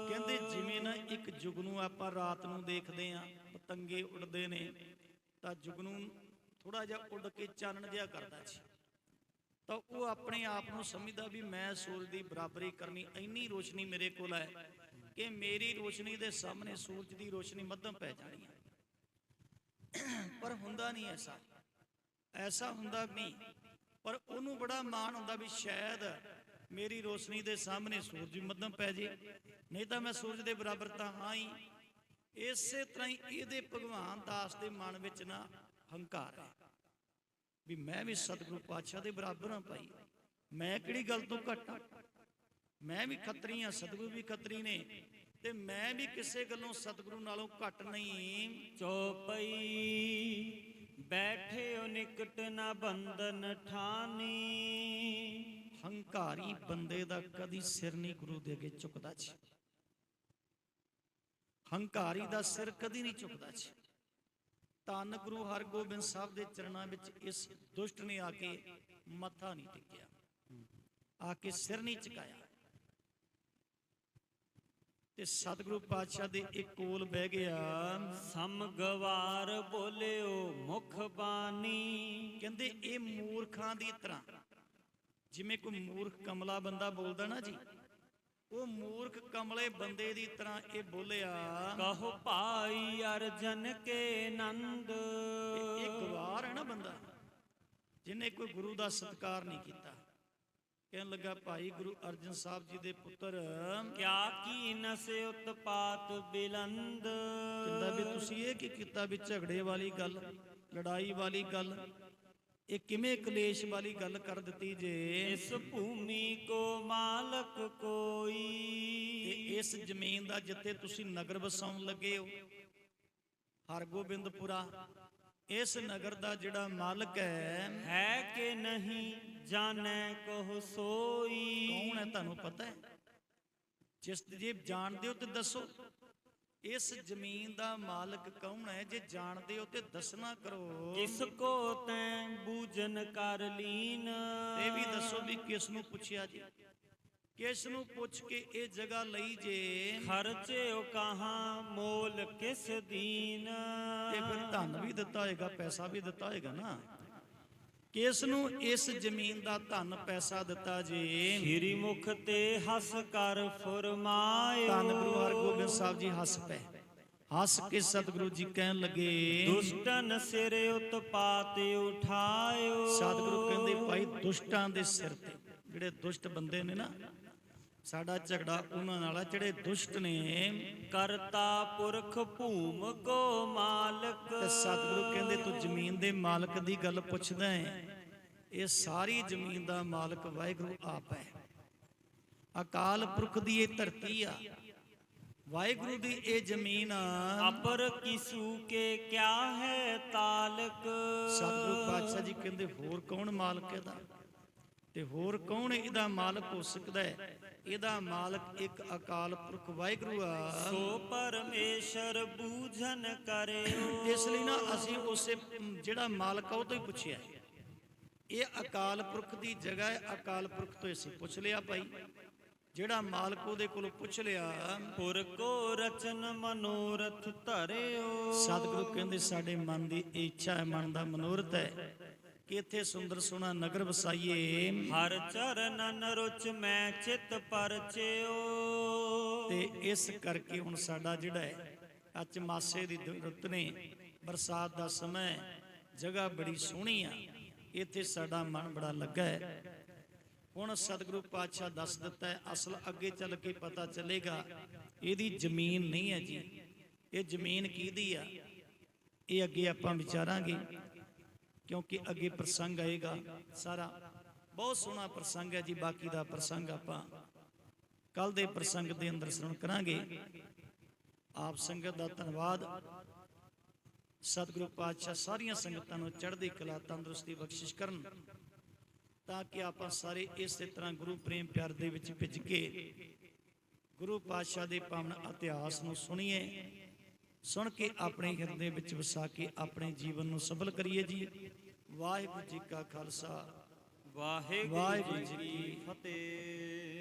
ਕਹਿੰਦੇ ਜਿਵੇਂ ਨਾ ਇੱਕ ਜੁਗਨੂ ਆਪਾਂ ਰਾਤ ਨੂੰ ਦੇਖਦੇ ਆਂ, ਪਤੰਗੇ ਉੱਡਦੇ ਨੇ ਤਾਂ ਜੁਗਨੂ ਥੋੜਾ ਜਿਹਾ ਉੱਡ ਕੇ ਚਾਨਣ ਜਿਹਾ ਕਰਦਾ ਜੀ, ਤਾਂ ਉਹ ਆਪਣੇ ਆਪ ਨੂੰ ਸਮਝਦਾ ਵੀ ਮੈਂ ਸੂਰਜ ਦੀ ਬਰਾਬਰੀ ਕਰਨੀ, ਇੰਨੀ ਰੋਸ਼ਨੀ ਮੇਰੇ ਕੋਲ ਹੈ ਕਿ ਮੇਰੀ ਰੋਸ਼ਨੀ ਦੇ ਸਾਹਮਣੇ ਸੂਰਜ ਦੀ ਰੋਸ਼ਨੀ ਮੱਧਮ ਪੈ ਜਾਣੀ ਹੈ। ਪਰ ਹੁੰਦਾ ਨਹੀਂ ਐਸਾ ਹੁੰਦਾ ਨਹੀਂ। ਪਰ ਉਹਨੂੰ ਬੜਾ ਮਾਣ ਹੁੰਦਾ ਵੀ ਸ਼ਾਇਦ ਮੇਰੀ ਰੋਸ਼ਨੀ ਦੇ ਸਾਹਮਣੇ ਸੂਰਜ ਮੱਧਮ ਪੈ ਜੇ, ਨਹੀਂ ਤਾਂ ਮੈਂ ਸੂਰਜ ਦੇ ਬਰਾਬਰ ਤਾਂ ਹਾਂ ਹੀ। ਇਸੇ ਤਰ੍ਹਾਂ ਹੀ ਇਹਦੇ ਭਗਵਾਨ ਦਾਸ ਦੇ ਮਨ ਵਿੱਚ ਨਾ ਹੰਕਾਰ ਹੈ ਵੀ ਮੈਂ ਵੀ ਸਤਿਗੁਰੂ ਪਾਤਸ਼ਾਹ ਦੇ ਬਰਾਬਰ ਹਾਂ ਭਾਈ, ਮੈਂ ਕਿਹੜੀ ਗੱਲ ਤੋਂ ਘੱਟ ਹਾਂ, ਮੈਂ ਵੀ ਖੱਤਰੀ ਹਾਂ, ਸਤਿਗੁਰੂ ਵੀ ਖੱਤਰੀ ਨੇ, ਤੇ ਮੈਂ ਵੀ ਕਿਸੇ ਗੱਲੋਂ ਸਤਿਗੁਰੂ ਨਾਲੋਂ ਘੱਟ ਨਹੀਂ। ਚੌਪਈ ਬੈਠਿਓ ਨਿਕਟ ਨਾ ਬੰਧਨ ਠਾਨੀ। ਹੰਕਾਰੀ ਬੰਦੇ ਦਾ ਕਦੀ ਸਿਰ ਨਹੀਂ ਗੁਰੂ ਦੇ ਅੱਗੇ ਝੁਕਦਾ ਜੀ। ਹੰਕਾਰੀ ਦਾ ਸਿਰ ਕਦੀ ਨਹੀਂ ਝੁਕਦਾ ਜੀ। ਧੰਨ ਗੁਰੂ ਹਰਗੋਬਿੰਦ ਸਾਹਿਬ ਦੇ ਚਰਨਾਂ ਵਿੱਚ ਇਸ ਦੁਸ਼ਟ ਨੇ ਆ ਕੇ ਮੱਥਾ ਨਹੀਂ ਟੇਕਿਆ, ਆ ਕੇ ਸਿਰ ਨਹੀਂ ਝੁਕਾਇਆ, ਤੇ ਸਤਿਗੁਰੂ ਪਾਤਸ਼ਾਹ ਦੇ ਇੱਕ ਕੋਲ ਬਹਿ ਗਿਆ। ਸਮ ਗਵਾਰ ਬੋਲਿਓ ਮੁਖ ਬਾਣੀ। ਕਹਿੰਦੇ ਇਹ ਮੂਰਖਾਂ ਦੀ ਤਰ੍ਹਾਂ, ਜਿਵੇਂ ਕੋਈ ਮੂਰਖ ਕਮਲਾ ਬੰਦਾ ਬੋਲਦਾ ਨਾ ਜੀ, ਉਹ ਮੂਰਖ ਕਮਲੇ ਬੰਦੇ ਦੀ ਤਰ੍ਹਾਂ ਇਹ ਬੋਲਿਆ। ਕਹੋ ਭਾਈ ਅਰਜਨ ਕੇ ਨੰਦ। ਇਹ ਗਵਾਰ ਹੈ ਨਾ ਬੰਦਾ ਜਿਹਨੇ ਕੋਈ ਗੁਰੂ ਦਾ ਸਤਿਕਾਰ ਨਹੀਂ ਕੀਤਾ। ਕਹਿਣ ਲੱਗਾ ਭਾਈ ਗੁਰੂ ਅਰਜਨ ਸਾਹਿਬ ਜੀ ਦੇ ਪੁੱਤਰ, ਕਿਆ ਕੀ ਨਸੇ ਉਤਪਾਤ ਬਿਲੰਦ। ਕਹਿੰਦਾ ਵੀ ਤੁਸੀਂ ਇਹ ਕੀ ਕੀਤਾ ਵੀ ਝਗੜੇ ਵਾਲੀ ਗੱਲ, ਲੜਾਈ ਵਾਲੀ ਗੱਲ, ਇਹ ਕਿਵੇਂ ਕਲੇਸ਼ ਵਾਲੀ ਗੱਲ ਕਰ ਦਿੱਤੀ ਜੇ। ਇਸ ਭੂਮੀ ਕੋ ਮਾਲਕ ਕੋਈ। ਤੇ ਇਸ ਜ਼ਮੀਨ ਦਾ ਜਿੱਥੇ ਤੁਸੀਂ ਨਗਰ ਵਸਾਉਣ ਲੱਗੇ ਹੋ ਹਰਗੋਬਿੰਦਪੁਰਾ, ਇਸ ਨਗਰ ਦਾ ਜਿਹੜਾ ਮਾਲਕ ਹੈ ਕਿ ਨਹੀਂ ਜਾਣੈ ਕੋ ਸੋਈ। ਕੌਣ ਹੈ ਤੁਹਾਨੂੰ ਪਤਾ ਹੈ? ਜਿਸ ਜੇ ਜਾਣਦੇ ਹੋ ਤੇ ਦੱਸੋ। ਇਸ ਜ਼ਮੀਨ ਦਾ ਮਾਲਕ ਕੌਣ ਹੈ? ਜੇ ਜਾਣਦੇ ਹੋ ਤੇ ਦੱਸਣਾ ਕਰੋ। ਕਿਸ ਕੋ ਤੈਂ ਬੂਝਨ ਕਰ ਲੀਨ। ਇਹ ਵੀ ਦੱਸੋ ਵੀ ਕਿਸ ਨੂੰ ਪੁੱਛਿਆ ਜੀ? ਕਿਸ ਨੂੰ ਪੁੱਛ ਕੇ ਇਹ ਜਗ੍ਹਾ ਲਈ ਜੇ? ਖਰਚਿਓ ਕਹਾਂ ਮੋਲ ਕਿਸ ਦੀਨ। ਤੇ ਫਿਰ ਧਨ ਵੀ ਦਿੱਤਾ ਹੋਏਗਾ, ਪੈਸਾ ਵੀ ਦਿੱਤਾ ਹੋਏਗਾ ਨਾ। ਕਿਸ ਨੂੰ ਇਸ ਜ਼ਮੀਨ ਦਾ ਧਨ ਪੈਸਾ ਦਿੱਤਾ ਜੀ? ਸ਼੍ਰੀ ਮੁਖ ਤੇ ਹੱਸ ਕਰ ਫਰਮਾਇਓ। ਧੰਨ ਗੁਰੂ ਹਰਗੋਬਿੰਦ ਸਾਹਿਬ ਜੀ ਹੱਸ ਪਏ। ਹੱਸ ਕੇ ਸਤਿਗੁਰੂ ਜੀ ਕਹਿਣ ਲੱਗੇ, ਦੁਸ਼ਟਨ ਸਿਰ ਉਤਪਾਤ ਉਠਾਇਓ। ਸਤਿਗੁਰੂ ਕਹਿੰਦੇ ਭਾਈ ਦੁਸ਼ਟਾਂ ਦੇ ਸਿਰ ਤੇ, ਜਿਹੜੇ ਦੁਸ਼ਟ ਬੰਦੇ ਨੇ ਨਾ, ਸਾਡਾ ਝਗੜਾ ਉਹਨਾਂ ਨਾਲ ਆ ਜਿਹੜੇ ਦੁਸ਼ਟ ਨੇ। ਕਰਤਾ ਪੁਰਖ ਭੂਮ ਕੋ ਮਾਲਕ। ਤੇ ਸਤਿਗੁਰੂ ਕਹਿੰਦੇ ਤੂੰ ਜ਼ਮੀਨ ਦੇ ਮਾਲਕ ਦੀ ਗੱਲ ਪੁੱਛਦਾ ਹੈ। ਇਹ ਸਾਰੀ ਜ਼ਮੀਨ ਦਾ ਮਾਲਕ ਵਾਹਿਗੁਰੂ ਆਪ ਹੈ। ਅਕਾਲ ਪੁਰਖ ਦੀ ਇਹ ਧਰਤੀ ਆ, ਵਾਹਿਗੁਰੂ ਦੀ ਇਹ ਜ਼ਮੀਨ ਆ। ਅਪਰ ਕਿਸੂ ਕੇ ਕਿਆ ਹੈ ਤਾਲਕ। ਸਤਿਗੁਰੂ ਪਾਤਸ਼ਾਹ ਜੀ ਕਹਿੰਦੇ ਹੋਰ ਕੌਣ ਮਾਲਕ ਇਹਦਾ? ਤੇ ਹੋਰ ਕੌਣ ਇਹਦਾ ਮਾਲਕ ਹੋ ਸਕਦਾ ਹੈ? ਇਹਦਾ ਮਾਲਕ ਇੱਕ ਅਕਾਲ ਪੁਰਖ ਵਾਹਿਗੁਰੂ ਆ। ਸੋ ਪਰਮੇਸ਼ਰ ਬੂਝਨ ਕਰਿਓ। ਇਸ ਲਈ ਨਾ ਅਸੀਂ ਉਸੇ ਜਿਹੜਾ ਮਾਲਕ ਆ ਉਹ ਤੋਂ ਹੀ ਪੁੱਛਿਆ। ਇਹ ਅਕਾਲ ਪੁਰਖ ਦੀ ਜਗ੍ਹਾ ਹੈ, ਅਕਾਲ ਪੁਰਖ ਤੋਂ ਅਸੀਂ ਪੁੱਛ ਲਿਆ ਭਾਈ। ਜਿਹੜਾ ਮਾਲਕ ਉਹਦੇ ਕੋਲੋਂ ਪੁੱਛ ਲਿਆ। ਪੁਰ ਕੋ ਰਚਨ ਮਨੋਰਥ ਧਰਿਓ। ਸਤਿਗੁਰੂ ਕਹਿੰਦੇ ਸਾਡੇ ਮਨ ਦੀ ਇੱਛਾ ਹੈ, ਮਨ ਦਾ ਮਨੋਰਥ ਹੈ ਕਿ ਇੱਥੇ ਸੁੰਦਰ ਸੋਹਣਾ ਨਗਰ ਵਸਾਈਏ। ਹਰ ਚਰਨਨ ਰੁਚ ਮੈਂ ਚਿਤ ਪਰਚਿਓ। ਤੇ ਇਸ ਕਰਕੇ ਹੁਣ ਸਾਡਾ ਜਿਹੜਾ ਹੈ ਅੱਜ ਮਾਸੇ ਦੀ ਰੁੱਤ ਨੇ, ਬਰਸਾਤ ਦਾ ਸਮਾਂ, ਜਗ੍ਹਾ ਬੜੀ ਸੋਹਣੀ ਆ, ਇੱਥੇ ਸਾਡਾ ਮਨ ਬੜਾ ਲੱਗਾ ਹੈ। ਹੁਣ ਸਤਿਗੁਰੂ ਪਾਤਸ਼ਾਹ ਦੱਸ ਦਿੱਤਾ ਹੈ। ਅਸਲ ਅੱਗੇ ਚੱਲ ਕੇ ਪਤਾ ਚੱਲੇਗਾ ਇਹਦੀ ਜ਼ਮੀਨ ਨਹੀਂ ਹੈ ਜੀ। ਇਹ ਜ਼ਮੀਨ ਕਿਹਦੀ ਆ ਇਹ ਅੱਗੇ ਆਪਾਂ ਵਿਚਾਰਾਂਗੇ, ਕਿਉਂਕਿ ਅੱਗੇ ਪ੍ਰਸੰਗ ਆਏਗਾ। ਸਾਰਾ ਬਹੁਤ ਸੋਹਣਾ ਪ੍ਰਸੰਗ ਹੈ ਜੀ। ਬਾਕੀ ਦਾ ਪ੍ਰਸੰਗ ਆਪਾਂ ਕੱਲ ਦੇ ਪ੍ਰਸੰਗ ਦੇ ਅੰਦਰ ਸਰਵਣ ਕਰਾਂਗੇ। ਆਪ ਸੰਗਤ ਦਾ ਧੰਨਵਾਦ। ਸਤਿਗੁਰੂ ਪਾਤਸ਼ਾਹ ਸਾਰੀਆਂ ਸੰਗਤਾਂ ਨੂੰ ਚੜ੍ਹਦੀ ਕਲਾ ਤੰਦਰੁਸਤੀ ਬਖਸ਼ਿਸ਼ ਕਰਨ, ਤਾਂ ਕਿ ਆਪਾਂ ਸਾਰੇ ਇਸੇ ਤਰ੍ਹਾਂ ਗੁਰੂ ਪ੍ਰੇਮ ਪਿਆਰ ਦੇ ਵਿੱਚ ਭਿੱਜ ਕੇ ਗੁਰੂ ਪਾਤਸ਼ਾਹ ਦੇ ਪਾਵਨ ਇਤਿਹਾਸ ਨੂੰ ਸੁਣੀਏ, ਸੁਣ ਕੇ ਆਪਣੇ ਹਿਰਦੇ ਵਿੱਚ ਵਸਾ ਕੇ ਆਪਣੇ ਜੀਵਨ ਨੂੰ ਸਫਲ ਕਰੀਏ ਜੀ। ਵਾਹਿਗੁਰੂ ਜੀ ਕਾ ਖਾਲਸਾ, ਵਾਹਿਗੁਰੂ ਜੀ ਕੀ ਫਤਿਹ।